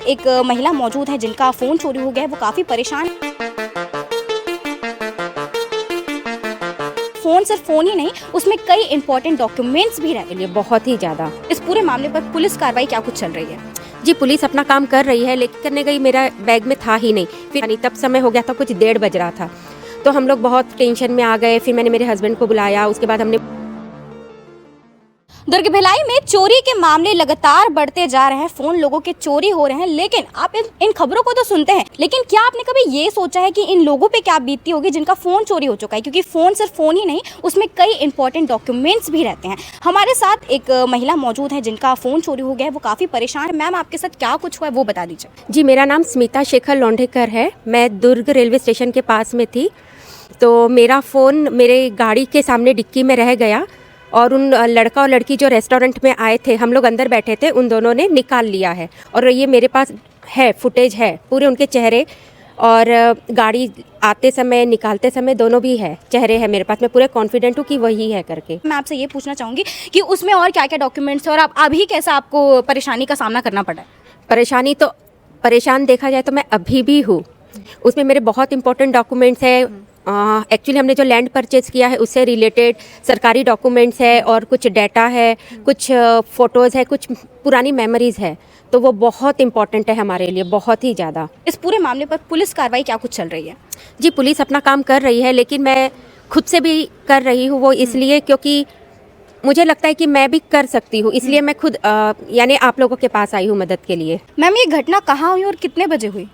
एक महिला मौजूद है जिनका फ़ोन चोरी हो गया है। वो काफ़ी परेशान है। फ़ोन सिर्फ फ़ोन ही नहीं, उसमें कई इंपॉर्टेंट डॉक्यूमेंट्स भी रहते हैं। बहुत ही ज़्यादा। इस पूरे मामले पर पुलिस कार्रवाई क्या कुछ चल रही है? जी, पुलिस अपना काम कर रही है, लेकिन करने गई मेरा बैग में था ही नहीं। फिर नहीं, तब समय हो गया था, कुछ 1:30 बज रहा था, तो हम लोग बहुत टेंशन में आ गए। फिर मैंने मेरे हस्बैंड को बुलाया, उसके बाद हमने दुर्ग भिलाई में चोरी के मामले लगातार बढ़ते जा रहे हैं। फ़ोन लोगों के चोरी हो रहे हैं, लेकिन आप इन खबरों को तो सुनते हैं, लेकिन क्या आपने कभी ये सोचा है कि इन लोगों पे क्या बीतती होगी जिनका फ़ोन चोरी हो चुका है? क्योंकि फ़ोन सिर्फ फ़ोन ही नहीं, उसमें कई इंपॉर्टेंट डॉक्यूमेंट्स भी रहते हैं। हमारे साथ एक महिला मौजूद है जिनका फ़ोन चोरी हो गया है। वो काफ़ी परेशान है। मैम, आपके साथ क्या कुछ हुआ है वो बता दीजिए। जी, मेरा नाम स्मिता शेखर लोंढेकर है। मैं दुर्ग रेलवे स्टेशन के पास में थी, तो मेरा फ़ोन मेरे गाड़ी के सामने डिक्की में रह गया और उन लड़का और लड़की जो रेस्टोरेंट में आए थे, हम लोग अंदर बैठे थे, उन दोनों ने निकाल लिया है। और ये मेरे पास है, फुटेज है, पूरे उनके चेहरे और गाड़ी आते समय निकालते समय दोनों भी है, चेहरे हैं मेरे पास। मैं पूरे कॉन्फिडेंट हूँ कि वही है करके। मैं आपसे ये पूछना चाहूँगी कि उसमें और क्या क्या डॉक्यूमेंट्स हैं और आप अभी कैसा आपको परेशानी का सामना करना पड़ा है? परेशान देखा जाए तो मैं अभी भी हूँ। उसमें मेरे बहुत इंपॉर्टेंट डॉक्यूमेंट्स है। एक्चुअली हमने जो लैंड परचेज़ किया है उससे रिलेटेड सरकारी डॉक्यूमेंट्स है और कुछ डाटा है, कुछ फ़ोटोज़ है, कुछ पुरानी मेमोरीज़ है, तो वो बहुत इंपॉर्टेंट है हमारे लिए, बहुत ही ज़्यादा। इस पूरे मामले पर पुलिस कार्रवाई क्या कुछ चल रही है? जी, पुलिस अपना काम कर रही है, लेकिन मैं खुद से भी कर रही हूँ। वो इसलिए क्योंकि मुझे लगता है कि मैं भी कर सकती हूँ, इसलिए मैं खुद यानी आप लोगों के पास आई हूँ मदद के लिए। मैम, ये घटना कहाँ हुई और कितने बजे हुई?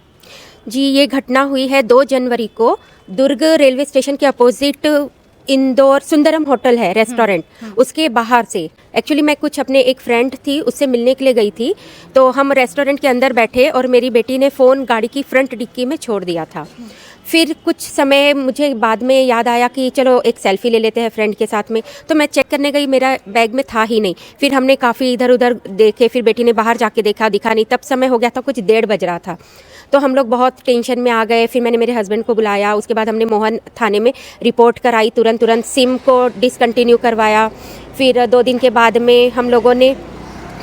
जी, ये घटना हुई है 2 जनवरी को दुर्ग रेलवे स्टेशन के अपोजिट इंदौर सुंदरम होटल है, रेस्टोरेंट, उसके बाहर से। एक्चुअली मैं कुछ अपने एक फ्रेंड थी, उससे मिलने के लिए गई थी, तो हम रेस्टोरेंट के अंदर बैठे और मेरी बेटी ने फ़ोन गाड़ी की फ्रंट डिक्की में छोड़ दिया था। फिर कुछ समय मुझे बाद में याद आया कि चलो एक सेल्फ़ी ले लेते हैं फ्रेंड के साथ में, तो मैं चेक करने गई, मेरा बैग में था ही नहीं। फिर हमने काफ़ी इधर उधर देखे, फिर बेटी ने बाहर जाके देखा, दिखा नहीं, तब समय हो गया था, कुछ 1:30 बज रहा था, तो हम लोग बहुत टेंशन में आ गए। फिर मैंने मेरे हस्बैंड को बुलाया, उसके बाद हमने मोहन थाने में रिपोर्ट कराई, तुरंत सिम को डिसकंटिन्यू करवाया। फिर 2 दिन के बाद में हम लोगों ने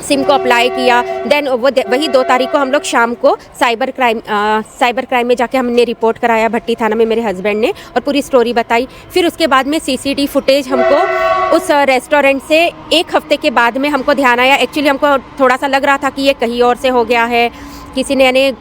सिम को अप्लाई किया। देन वही 2 तारीख को हम लोग शाम को साइबर क्राइम में जाके हमने रिपोर्ट कराया भट्टी थाना में, मेरे हस्बैंड ने, और पूरी स्टोरी बताई। फिर उसके बाद में सीसीटीवी फुटेज हमको उस रेस्टोरेंट से 1 हफ्ते के बाद में हमको ध्यान आया। एक्चुअली हमको थोड़ा सा लग रहा था कि ये कहीं और से हो गया है, किसी ने यानी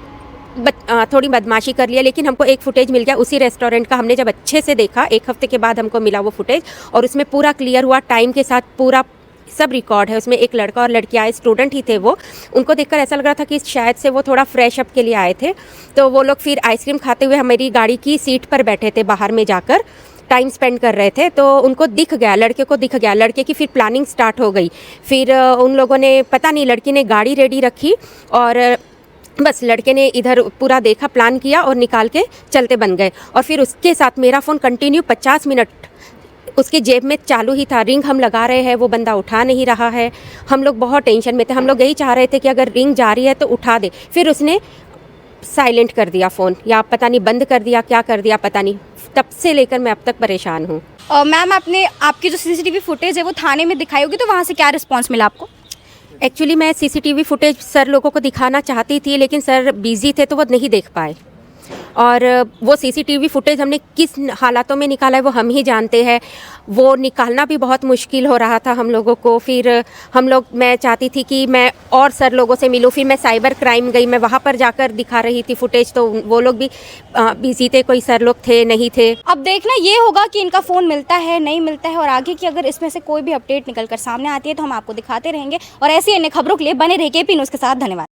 थोड़ी बदमाशी कर लिया, लेकिन हमको एक फुटेज मिल गया उसी रेस्टोरेंट का। हमने जब अच्छे से देखा, 1 हफ्ते के बाद हमको मिला वो फुटेज, और उसमें पूरा क्लियर हुआ, टाइम के साथ पूरा सब रिकॉर्ड है। उसमें एक लड़का और लड़की आए, स्टूडेंट ही थे वो। उनको देखकर ऐसा लग रहा था कि शायद से वो थोड़ा फ्रेश अप के लिए आए थे, तो वो लोग फिर आइसक्रीम खाते हुए हमारी गाड़ी की सीट पर बैठे थे, बाहर में जाकर टाइम स्पेंड कर रहे थे। तो उनको दिख गया, लड़के को दिख गया, लड़के की फिर प्लानिंग स्टार्ट हो गई। फिर उन लोगों ने, पता नहीं, लड़की ने गाड़ी रेडी रखी और बस लड़के ने इधर पूरा देखा, प्लान किया और निकाल के चलते बन गए। और फिर उसके साथ मेरा फ़ोन कंटिन्यू 50 मिनट उसके जेब में चालू ही था। रिंग हम लगा रहे हैं, वो बंदा उठा नहीं रहा है। हम लोग बहुत टेंशन में थे, हम लोग यही चाह रहे थे कि अगर रिंग जा रही है तो उठा दे। फिर उसने साइलेंट कर दिया फ़ोन, या पता नहीं बंद कर दिया, क्या कर दिया पता नहीं। तब से लेकर मैं अब तक परेशान हूँ। मैम, आपकी जो सीसीटीवी फुटेज है वो थाने में दिखाई होगी, तो वहाँ से क्या रिस्पॉन्स मिला आपको? एक्चुअली मैं सीसीटीवी फुटेज सर लोगों को दिखाना चाहती थी, लेकिन सर बिज़ी थे तो वो नहीं देख पाए। और वो सीसीटीवी फुटेज हमने किस हालातों में निकाला है वो हम ही जानते हैं। वो निकालना भी बहुत मुश्किल हो रहा था हम लोगों को। फिर मैं चाहती थी कि मैं और सर लोगों से मिलूँ। फिर मैं साइबर क्राइम गई, मैं वहाँ पर जाकर दिखा रही थी फुटेज, तो वो लोग भी बिजी थे, कोई सर लोग थे नहीं थे। अब देखना ये होगा कि इनका फ़ोन मिलता है, नहीं मिलता है, और आगे की अगर इसमें से कोई भी अपडेट निकल कर सामने आती है तो हम आपको दिखाते रहेंगे। और ऐसी अन्य खबरों के लिए बने रहिए केपी न्यूज़ के साथ। धन्यवाद।